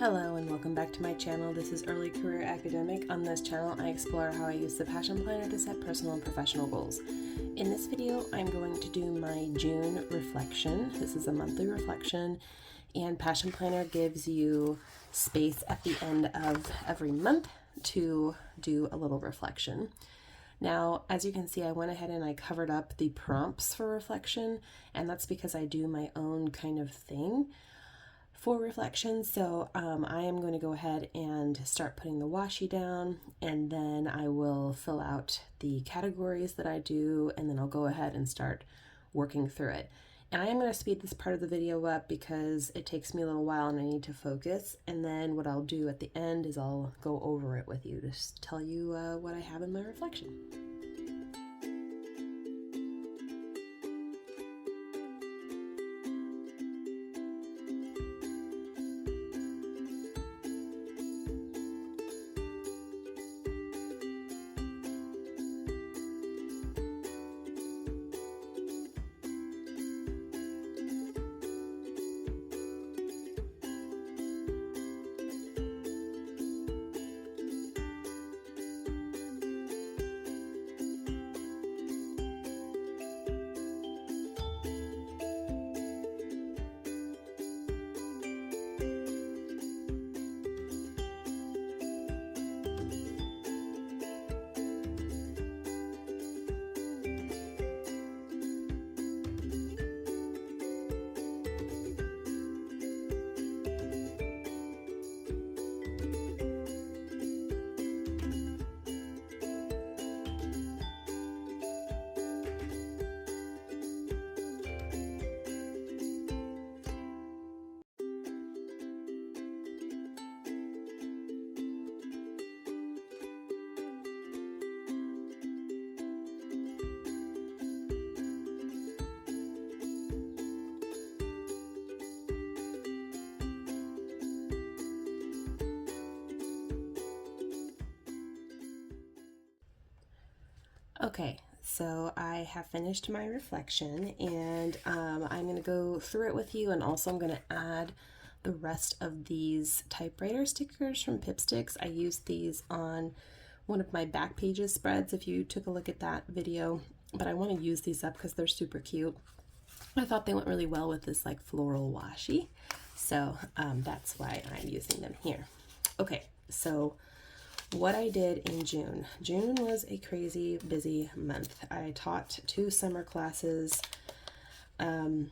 Hello and welcome back to my channel. This is Early Career Academic. On this channel, I explore how I use the Passion Planner to set personal and professional goals. In this video, I'm going to do my June reflection. This is a monthly reflection, and Passion Planner gives you space at the end of every month to do a little reflection. Now, as you can see, I went ahead and I covered up the prompts for reflection, and that's because I do my own kind of thing for reflection. So I am going to go ahead and start putting the washi down, and then I will fill out the categories that I do, and then I'll go ahead and start working through it. And I am going to speed this part of the video up because it takes me a little while and I need to focus. And then what I'll do at the end is I'll go over it with you to tell you what I have in my reflection. Okay, so I have finished my reflection, and I'm going to go through it with you, and also I'm going to add the rest of these typewriter stickers from Pipsticks. I used these on one of my back pages spreads if you took a look at that video, but I want to use these up because they're super cute. I thought they went really well with this like floral washi, so that's why I'm using them here. Okay, so what I did in June. June was a crazy busy month. I taught 2 summer classes, and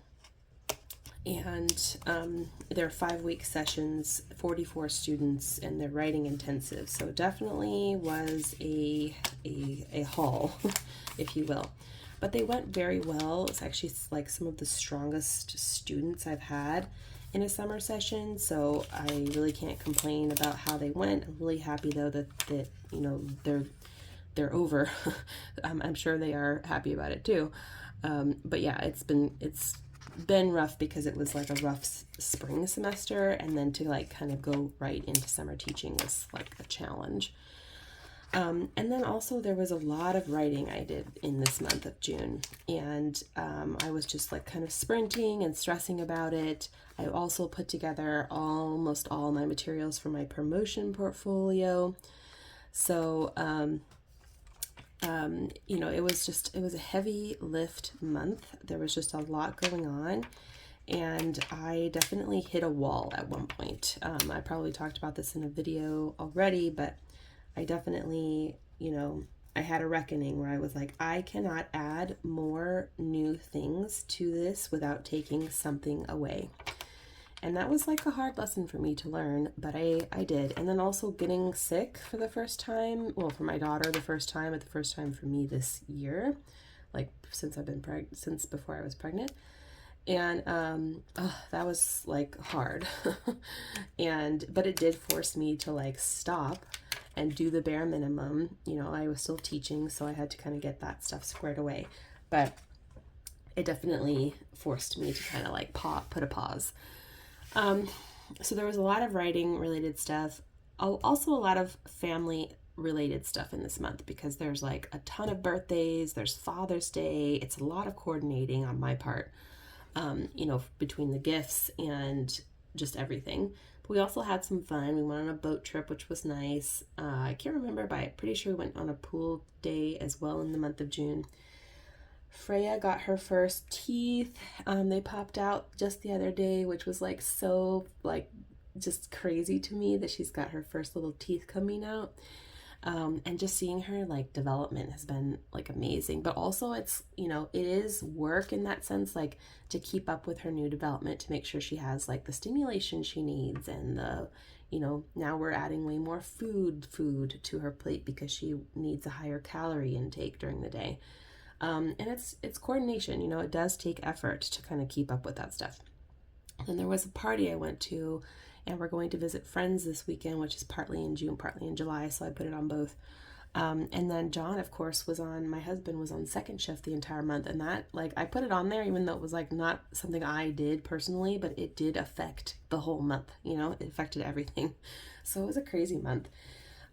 they're 5-week sessions, 44 students, and they're writing intensive. So it definitely was a haul, if you will. But they went very well. It's actually like some of the strongest students I've had in a summer session, so I really can't complain about how they went. I'm really happy though that you know they're over. I'm sure they are happy about it too. But yeah, it's been rough because it was like a rough spring semester, and then to like kind of go right into summer teaching was like a challenge. And then also there was a lot of writing I did in this month of June, and I was just like kind of sprinting and stressing about it. I also put together almost all my materials for my promotion portfolio. So, you know, it was a heavy lift month. There was just a lot going on, and I definitely hit a wall at one point. I probably talked about this in a video already, but I definitely, you know, I had a reckoning where I was like, I cannot add more new things to this without taking something away. And that was like a hard lesson for me to learn, but I did. And then also getting sick for the first time, well, for my daughter the first time, but the first time for me this year, like since I've been pregnant, since before I was pregnant. And that was like hard. But it did force me to like stop and do the bare minimum. You know, I was still teaching, so I had to kind of get that stuff squared away. But it definitely forced me to kind of like put a pause. So there was a lot of writing related stuff, also a lot of family related stuff in this month because there's like a ton of birthdays, there's Father's Day, it's a lot of coordinating on my part, you know, between the gifts and just everything. But we also had some fun. We went on a boat trip, which was nice. I can't remember, but I'm pretty sure we went on a pool day as well in the month of June. Freya got her first teeth. They popped out just the other day, which was like so like just crazy to me that she's got her first little teeth coming out. And just seeing her like development has been like amazing. But also it's, you know, it is work in that sense, like to keep up with her new development, to make sure she has like the stimulation she needs, and the, you know, now we're adding way more food to her plate because she needs a higher calorie intake during the day. And it's coordination, you know, it does take effort to kind of keep up with that stuff. And there was a party I went to, and we're going to visit friends this weekend, which is partly in June, partly in July, so I put it on both. And then John, of course, my husband was on second shift the entire month, and that, like, I put it on there even though it was, like, not something I did personally, but it did affect the whole month, you know, it affected everything. So it was a crazy month.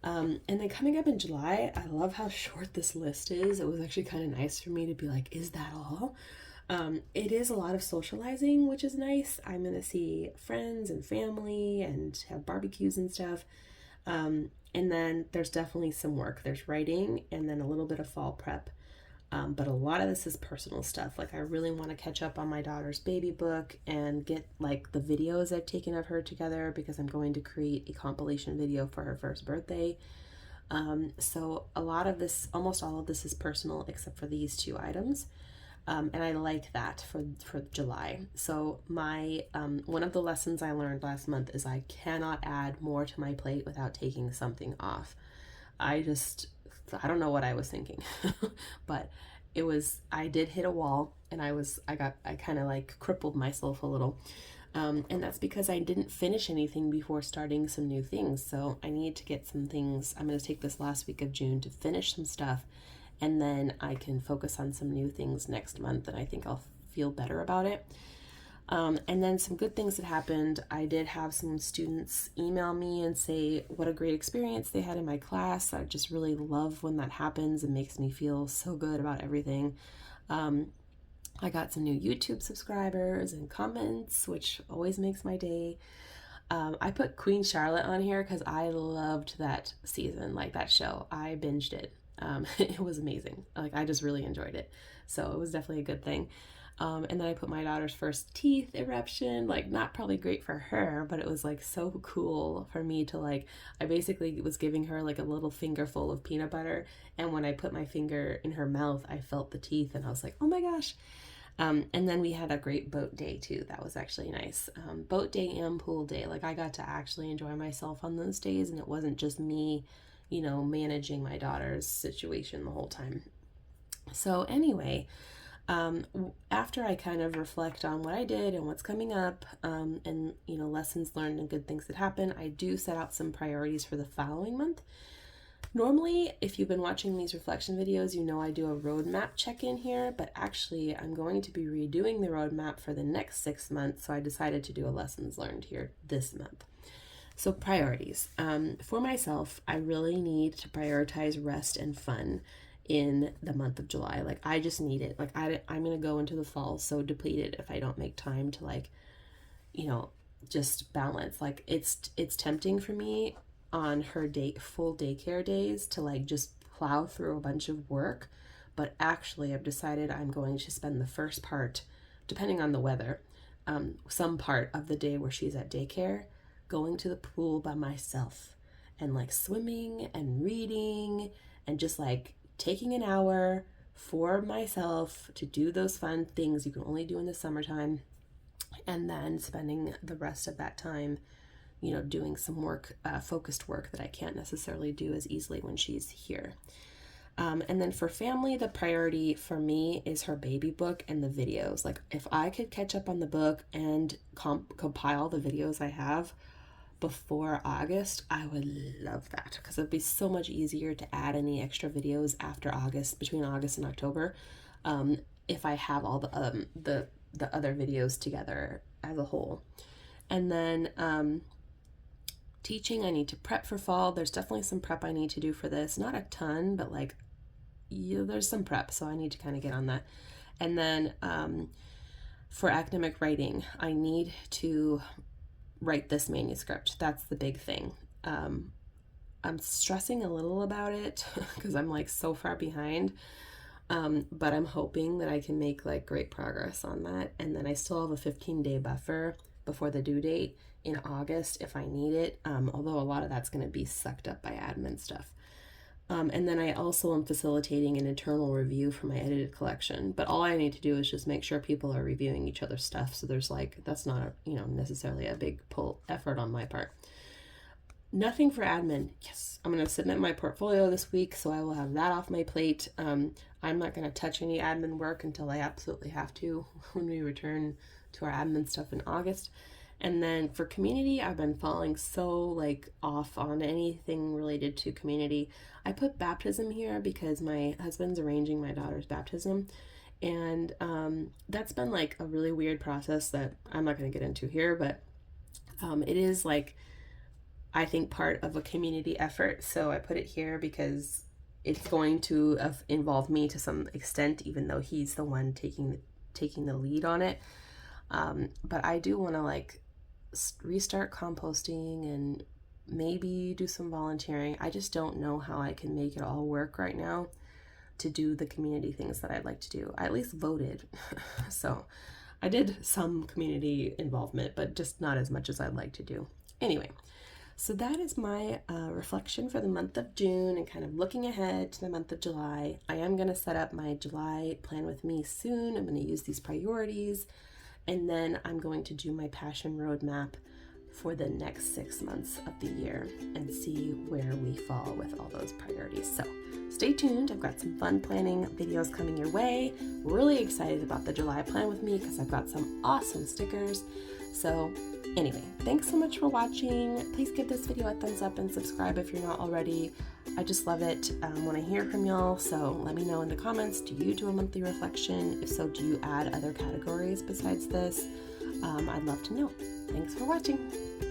And then coming up in July, I love how short this list is. It was actually kind of nice for me to be like, is that all? It is a lot of socializing, which is nice. I'm going to see friends and family and have barbecues and stuff. And then there's definitely some work. There's writing and then a little bit of fall prep. But a lot of this is personal stuff. Like I really want to catch up on my daughter's baby book and get like the videos I've taken of her together, because I'm going to create a compilation video for her first birthday. So a lot of this, almost all of this is personal except for these two items. And I like that for July. So my one of the lessons I learned last month is I cannot add more to my plate without taking something off. I don't know what I was thinking, but I did hit a wall, and I kind of like crippled myself a little. And that's because I didn't finish anything before starting some new things. So I need to get some things. I'm going to take this last week of June to finish some stuff, and then I can focus on some new things next month, and I think I'll feel better about it. And then some good things that happened. I did have some students email me and say what a great experience they had in my class. I just really love when that happens. It makes me feel so good about everything. I got some new YouTube subscribers and comments, which always makes my day. I put Queen Charlotte on here because I loved that season, like that show. I binged it. It was amazing. Like I just really enjoyed it. So it was definitely a good thing. And then I put my daughter's first teeth eruption, like not probably great for her, but it was like so cool for me to like, I basically was giving her like a little finger full of peanut butter. And when I put my finger in her mouth, I felt the teeth and I was like, oh my gosh. And then we had a great boat day too. That was actually nice. Boat day and pool day. Like I got to actually enjoy myself on those days, and it wasn't just me, you know, managing my daughter's situation the whole time. So anyway, after I kind of reflect on what I did and what's coming up, and, you know, lessons learned and good things that happen, I do set out some priorities for the following month. Normally, if you've been watching these reflection videos, you know I do a roadmap check-in here, but actually I'm going to be redoing the roadmap for the next 6 months, so I decided to do a lessons learned here this month. So priorities. For myself, I really need to prioritize rest and fun in the month of July. Like I just need it. Like I'm going to go into the fall so depleted if I don't make time to like, you know, just balance. Like it's tempting for me on her full daycare days to like just plow through a bunch of work, but actually I've decided I'm going to spend the first part, depending on the weather, some part of the day where she's at daycare, going to the pool by myself and like swimming and reading and just like taking an hour for myself to do those fun things you can only do in the summertime, and then spending the rest of that time, you know, doing some work, focused work that I can't necessarily do as easily when she's here. And then for family, the priority for me is her baby book and the videos. Like if I could catch up on the book and compile the videos I have before August, I would love that, because it'd be so much easier to add any extra videos after August, between August and October, if I have all the other videos together as a whole. And then teaching, I need to prep for fall. There's definitely some prep I need to do for this. Not a ton, but like, there's some prep, so I need to kind of get on that. And then for academic writing, I need to write this manuscript. That's the big thing. I'm stressing a little about it because I'm like so far behind. But I'm hoping that I can make like great progress on that. And then I still have a 15-day buffer before the due date in August if I need it. Although a lot of that's going to be sucked up by admin stuff. And then I also am facilitating an internal review for my edited collection. But all I need to do is just make sure people are reviewing each other's stuff. So there's like, that's not necessarily a big pull effort on my part. Nothing for admin. Yes, I'm going to submit my portfolio this week, so I will have that off my plate. I'm not going to touch any admin work until I absolutely have to when we return to our admin stuff in August. And then for community, I've been falling so like off on anything related to community. I put baptism here because my husband's arranging my daughter's baptism. And that's been like a really weird process that I'm not going to get into here, but it is like, I think, part of a community effort. So I put it here because it's going to involve me to some extent, even though he's the one taking the lead on it. But I do want to like restart composting and maybe do some volunteering. I just don't know how I can make it all work right now to do the community things that I'd like to do. I at least voted. So I did some community involvement, but just not as much as I'd like to do. Anyway, so that is my reflection for the month of June and kind of looking ahead to the month of July. I am going to set up my July plan with me soon. I'm going to use these priorities, and then I'm going to do my passion roadmap for the next 6 months of the year and see where we fall with all those priorities. So stay tuned. I've got some fun planning videos coming your way. Really excited about the July plan with me because I've got some awesome stickers. So anyway, thanks so much for watching. Please give this video a thumbs up and subscribe if you're not already. I just love it when I hear from y'all. So let me know in the comments, do you do a monthly reflection? If so, do you add other categories besides this? I'd love to know. Thanks for watching.